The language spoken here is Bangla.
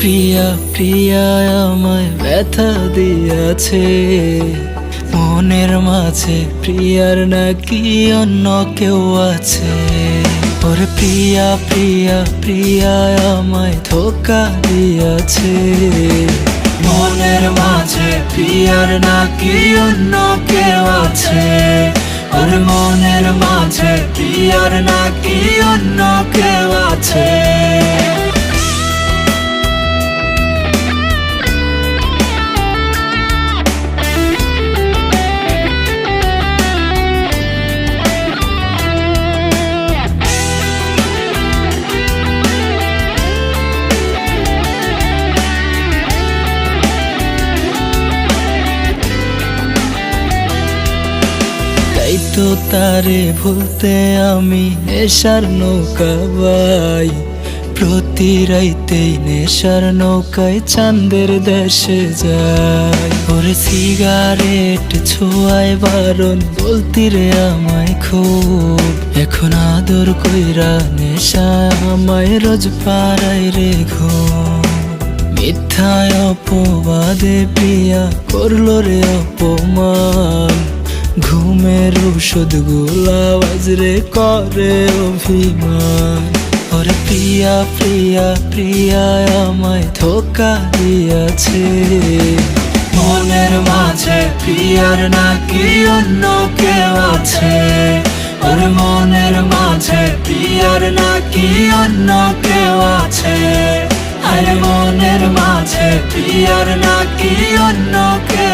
প্রিয়া প্রিয়া আমায় ব্যথা দিয়েছে, মনের মাঝে প্রিয়ার নাকি অন্য কেউ আছে। ওরে প্রিয়া প্রিয়া প্রিয়া আমায় ধোঁকা দিয়েছে, মনের মাঝে প্রিয়ার নাকি অন্য কেউ আছে। ওরে মনের মাঝে প্রিয়ার নাকি অন্য কেউ আছে। তো তারে ভুলতে আমি নেশার নৌকা বাই, প্রতি রাইতেই নেশার নৌকায় চাঁদের দেশে যাই। ওরে সিগারেট ছোঁয়ায় বারণ বলতি রে আমায় খুব, এখন আদর কইরা নেশা আমায় রোজ পাড়ায় রে ঘুম। মিথ্যায় অপবাদে প্রিয়া করলো রে অপমান, ঘুমের ওষুধ গুলা বাজরে করে অভিমান। ওরে প্রিয়া প্রিয়া প্রিয়া আমায় ধোঁকা দিয়েছে, মনের মাঝে প্রিয়ার নাকি অন্য কেউ আছে। ওরে মনের মাঝে প্রিয়ার নাকি অন্য কেউ আছে। আরে মনের মাঝে প্রিয়ার নাকি অন্য কেউ